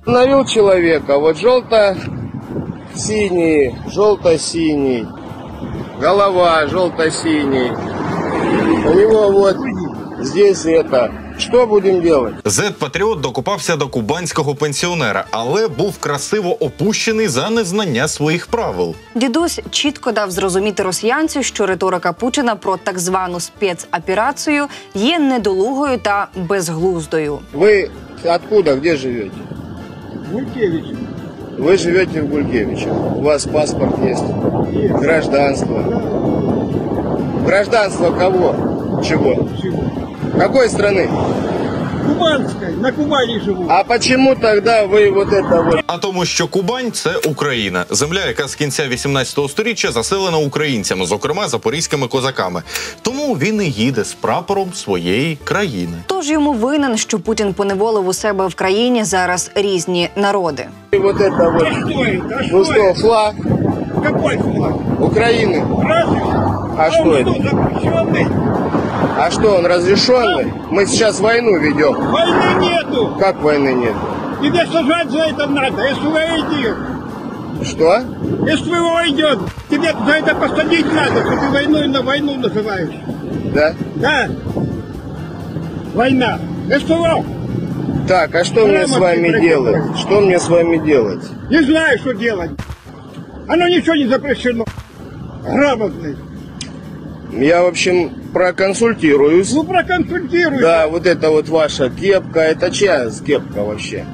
Налил человека, вот желто-синий, желто-синий, голова желто-синий, у него вот здесь это. Що будемо робити? Зет-патріот докопався до кубанського пенсіонера, але був красиво опущений за незнання своїх правил. Дідусь чітко дав зрозуміти росіянцю, що риторика Путіна про так звану спецоперацію є недолугою та безглуздою. Ви откуда, де живете? Гулькевич. Вы живете в Гулькевиче. У вас паспорт есть? Гражданство. Гражданство кого? Чего? Чего? Какой страны? Кубанской. На Кубани живу. А почему тогда вы вот это вот... А тому, що Кубань – це Україна. Земля, яка з кінця 18 століття заселена українцями, зокрема запорізькими козаками. Тому він і їде з прапором своєї країни. Тож йому винен, що Путін поневолив у себе в країні зараз різні народи. И вот это вот... А что это? А Ну что что, это? флаг Какой флаг? Украины? Разве? А что он это? что, запрещенный? А что, он разрешенный? Мы сейчас войну ведем. Войны нету. Как войны нет? Тебе сажать за это надо. СВО идет. Что? СВО идет. Тебе за это посадить надо, что ты войной на войну называешь. Да? Да. Война. СВО. Так, а что мне с вами делать? Что мне с вами делать? Не знаю, что делать. Оно ничего не запрещено. Грамотный. Я, в общем, проконсультируюсь. Ну, проконсультируй. Да, вот это вот ваша кепка, это чья кепка вообще?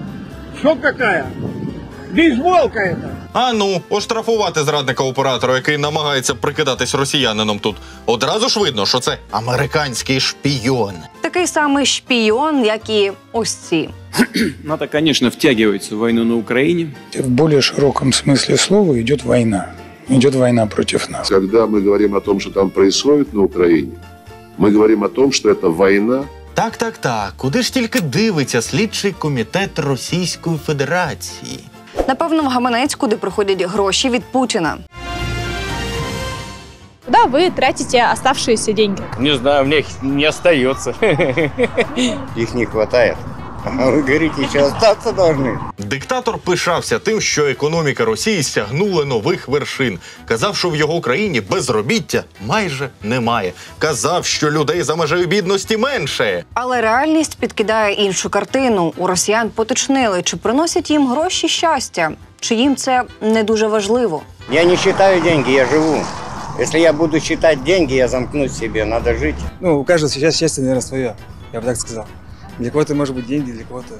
Что какая? Бейсболка это. А ну, оштрафувати зрадника-оператора, який намагається прикидатись росіянином тут. Одразу ж видно, що це американський шпійон. Такий самий шпійон, як і ось ці. НАТО, конечно, втягивается в войну на Украине. В более широком смысле слова идет война. Идет война против нас. Когда мы говорим о том, что там происходит на Украине, мы говорим о том, что это война. Так. Куди ж тільки дивиться слідчий комітет Російської Федерації? Напевно, в гаманець, куди приходять гроші від Путіна. Куда вы тратите оставшиеся деньги? Не знаю, у меня их не остается. Их не хватает. А вы говорите, еще остаться должны. Диктатор пишався тим, що економіка Росії сягнула нових вершин. Казав, що в його країні безробіття майже немає. Казав, що людей за межею бідності менше. Але реальність підкидає іншу картину. У росіян поточнили, чи приносять їм гроші щастя, чи їм це не дуже важливо. Я не считаю деньги, я живу. Если я буду считать деньги, я замкнусь себе, надо жить. Ну, у каждого сейчас счастье, наверное, свое, я бы так сказал. Для кого-то может быть деньги, для кого-то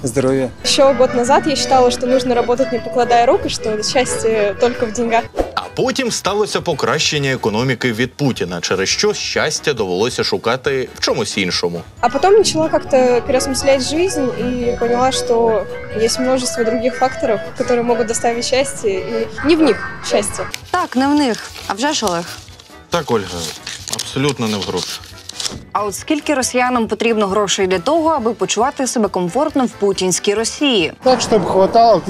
здоровье. Еще год назад я считала, что нужно работать не покладая рук, и что счастье только в деньгах. А потім сталося покращення економіки від Путіна, через що щастя довелося шукати в чомусь іншому. А потом начала как-то переосмыслять жизнь и поняла, что есть множество других факторов, которые могут доставить счастье, и не в них счастье. Так, не в них, а вже ж, Олег. Так, Ольга, абсолютно не в грошах. А от скільки росіянам потрібно грошей для того, аби почувати себе комфортно в путінській Росії? Так, чтобы хватало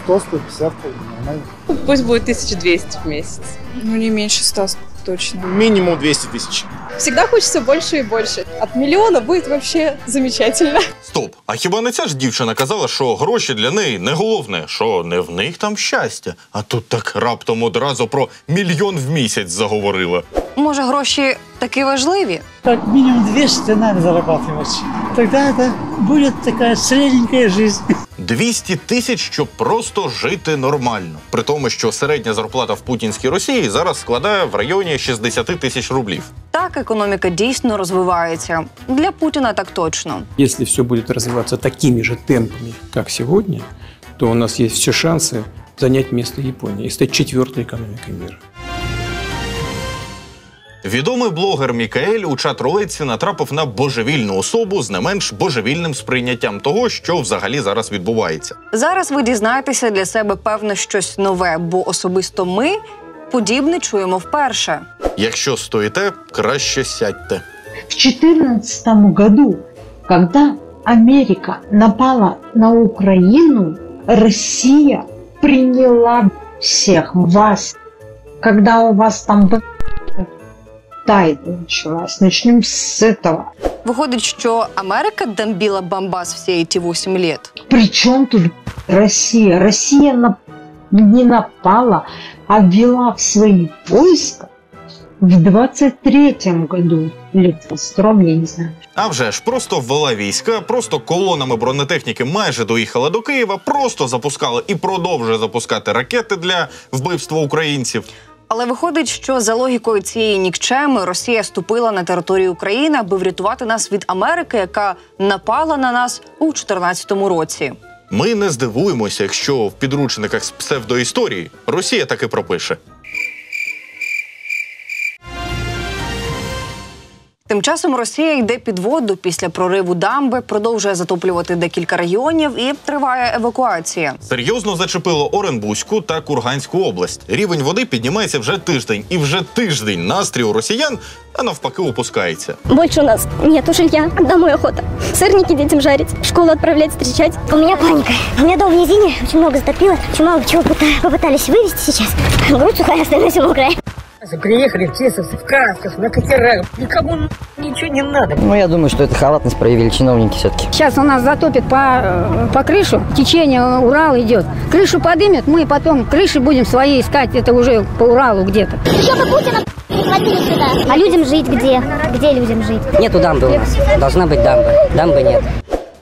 1100-150, нормально. Пусть будет 1200 в месяц. Ну, не меньше 100 точно. Минимум 200 тысяч. Всегда хочется больше и больше. От миллиона будет вообще замечательно. Стоп, а хіба не ця ж дівчина казала, що гроші для неї не головне, що не в них там щастя? А тут так раптом одразу про 1 000 000 в місяць заговорила. Може, гроші таки важливі? Как минимум 200 надо зарабатывать. Тогда это будет такая средненькая жизнь. 200 тисяч, щоб просто жити нормально. При тому, що середня зарплата в путінській Росії зараз складає в районі 60 тисяч рублів. Так, економіка дійсно розвивається. Для Путіна так точно. Если все будет развиваться такими же темпами, как сегодня, то у нас есть все шансы занять место Японии и стать 4-й экономикой мира. Відомий блогер Мікаель у чат-рулетці натрапив на божевільну особу з не менш божевільним сприйняттям того, що взагалі зараз відбувається. Зараз ви дізнаєтеся для себе певне щось нове, бо особисто ми подібне чуємо вперше. Якщо стоїте, краще сядьте. В 2014 году, когда Америка напала на Украину, Россия приняла всех вас. Когда у вас там Аль-Каида началась. Начнем с этого. Виходить, що Америка бомбила Донбасс все эти 8 лет? Причем тут Россия? Россия не напала, а ввела в свои войска в 23-м году. Или в 22-м, я не знаю. А вже ж, просто ввела війська, просто колонами бронетехніки майже доїхала до Києва, просто запускала і продовжує запускати ракети для вбивства українців. Але виходить, що за логікою цієї нікчеми Росія ступила на територію України, аби врятувати нас від Америки, яка напала на нас у 2014 році. Ми не здивуємося, якщо в підручниках з псевдоісторії Росія таки пропише. Тим часом Росія йде під воду після прориву дамби, продовжує затоплювати декілька регіонів і триває евакуація. Серйозно зачепило Оренбурзьку та Курганську область. Рівень води піднімається вже тиждень. І вже тиждень настрій у росіян, а навпаки, опускається. Больше у нас нету жилья, домой охота. Сырники детям жарить, в школу отправлять, встречать. У меня паника. У меня дом в низине, очень много затопило. Очень много чего попытались вывезти сейчас. Грудь сухая, остальное все мокрое. Приехали в Чесовцы, в красках, на катерах. Никому ничего не надо. Ну, я думаю, что это халатность проявили чиновники все-таки. Сейчас у нас затопит по крышу, течение Урала идет. Крышу подымет, мы потом крыши будем свои искать, это уже по Уралу где-то. Еще бы Путина прихватили сюда. А людям жить где? Где людям жить? Нету дамбы у нас. Должна быть дамба. Дамбы нет.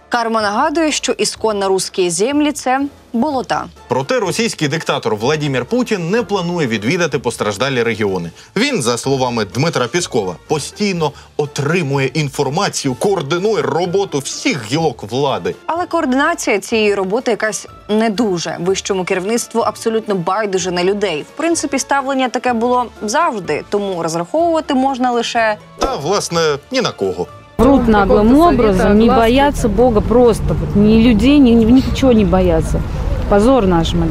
Карма нагадує, що ісконно русські землі – це болота. Проте російський диктатор Владимир Путін не планує відвідати постраждалі регіони. Він, за словами Дмитра Піскова, постійно отримує інформацію, координує роботу всіх гілок влади. Але координація цієї роботи якась не дуже. Вищому керівництву абсолютно байдуже на людей. В принципі, ставлення таке було завжди, тому розраховувати можна лише... Та, власне, ні на кого. Врут наглым образом, не боятся Бога просто. Вот, ни людей, ничего не боятся. Позор нашему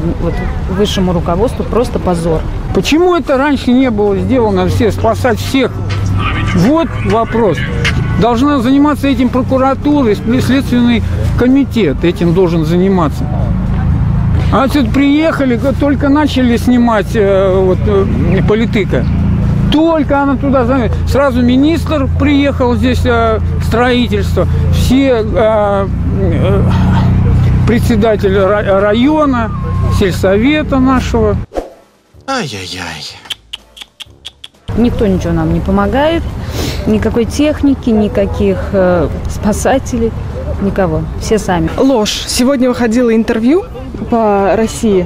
высшему руководству, просто позор. Почему это раньше не было сделано, все спасать всех? Вот вопрос. Должна заниматься этим прокуратура, Следственный комитет этим должен заниматься. А отсюда приехали, только начали снимать политика. Только она туда занята. Сразу министр приехал здесь, строительство. Все председатели района, сельсовета нашего. Ай-яй-яй. Никто ничего нам не помогает. Никакой техники, никаких спасателей, никого. Все сами. Ложь. Сегодня выходило интервью по России.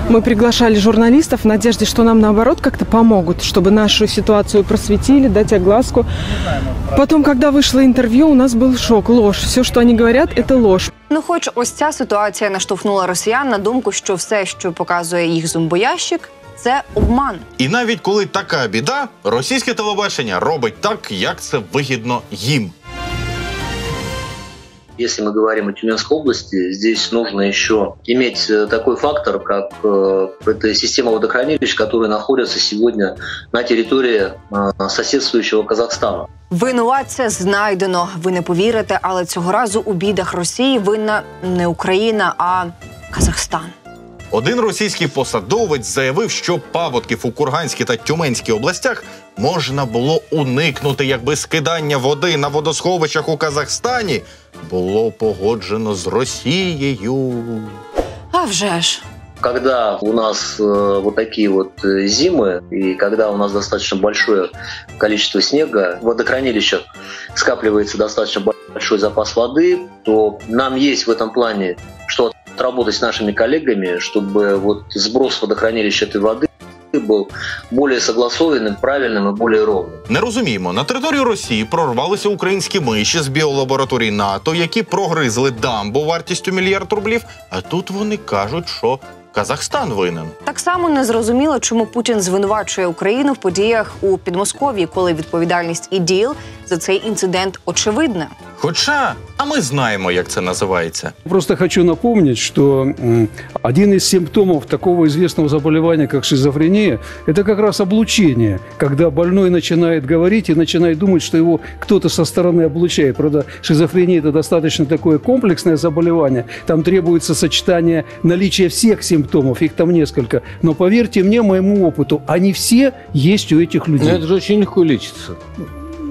Мы приглашали журналистов в надежде, что нам, наоборот, как-то помогут, чтобы нашу ситуацию просветили, дать огласку. Потом, когда вышло интервью, у нас был шок. Ложь. Все, что они говорят, это ложь. Ну, хоч ось ця ситуація наштовхнула росіян на думку, що все, що показує їх зомбоящик, це обман. І навіть коли така біда, російське телебачення робить так, як це вигідно їм. Если мы говорим о Тюменской области, здесь нужно еще иметь такой фактор, как это система водохранилищ, которые находятся сегодня на территории соседствующего Казахстана. Винуватця знайдено. Ви не повірите, але цього разу у бідах Росії винна не Україна, а Казахстан. Один російський посадовець заявив, що паводків у Курганській та Тюменській областях можна було уникнути, якби скидання води на водосховищах у Казахстані було погоджено з Росією. А вже ж. Когда у нас вот такие вот зимы, и когда у нас достаточно большое количество снега, в водохранилищах скапливается достаточно большой запас воды, то нам есть в этом плане что отработать с нашими коллегами, чтобы вот сброс водохранилища этой воды був більш согласованим, правильним і більш ровним. Не розуміємо, на територію Росії прорвалися українські миші з біолабораторій НАТО, які прогризли дамбу вартістю $1 мільярд, а тут вони кажуть, що Казахстан винен. Так само незрозуміло, чому Путін звинувачує Україну в подіях у Підмосков'ї, коли відповідальність і іділ за цей інцидент очевидне. Хоча, а ми знаємо, як це називається. Просто хочу напомнить, что один из симптомов такого известного заболевания, как шизофрения, это как раз облучение, когда больной начинает говорить и начинает думать, что его кто-то со стороны облучает. Правда, шизофрения – это достаточно такое комплексное заболевание, там требуется сочетание наличия всех симптомов, их там несколько. Но поверьте мне, моему опыту, они все есть у этих людей. Но это же очень легко лечится.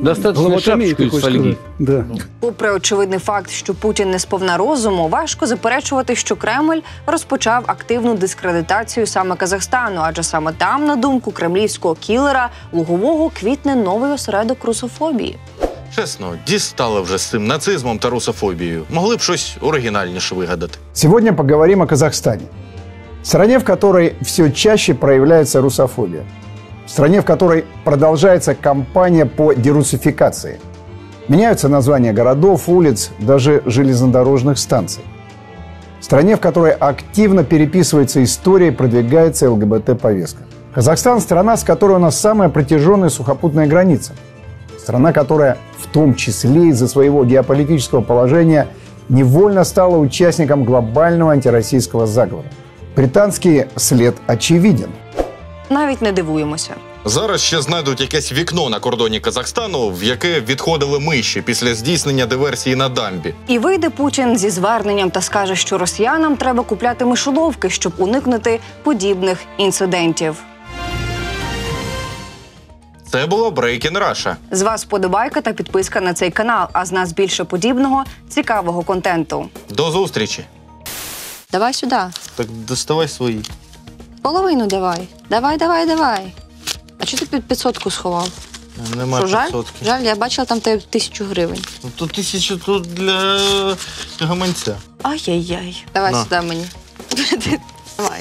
Достатньо шапочку із фольги. Да. Попри очевидний факт, що Путін не сповна розуму, важко заперечувати, що Кремль розпочав активну дискредитацію саме Казахстану, адже саме там, на думку кремлівського кілера Лугового, квітне новий осередок русофобії. Чесно, дістали вже з цим нацизмом та русофобією. Могли б щось оригінальніше вигадати. Сегодня поговорим о Казахстане. Стране, в которой все чаще проявляется русофобия. Стране, в которой продолжается кампания по дерусификации. Меняются названия городов, улиц, даже железнодорожных станций. Стране, в которой активно переписывается история и продвигается ЛГБТ-повестка. Казахстан – страна, с которой у нас самая протяженная сухопутная граница. Страна, которая в том числе из-за своего геополитического положения невольно стала участником глобального антироссийского заговора. Британский след очевиден. Навіть не дивуємося. Зараз ще знайдуть якесь вікно на кордоні Казахстану, в яке відходили миші після здійснення диверсії на дамбі. І вийде Путін зі зверненням та скаже, що росіянам треба купляти мишоловки, щоб уникнути подібних інцидентів. Це було Breaking Russia. З вас вподобайка та підписка на цей канал, а з нас більше подібного, цікавого контенту. До зустрічі. Давай сюди. Так доставай свої. Половину давай. Давай. А чого ти під 500-ку сховав? Нема 500-ки. Жаль, я бачила там тебе 1000 гривень. Ну, то 1000 тут для гаманця. Ай-яй-яй. Давай На. сюди мені. Давай.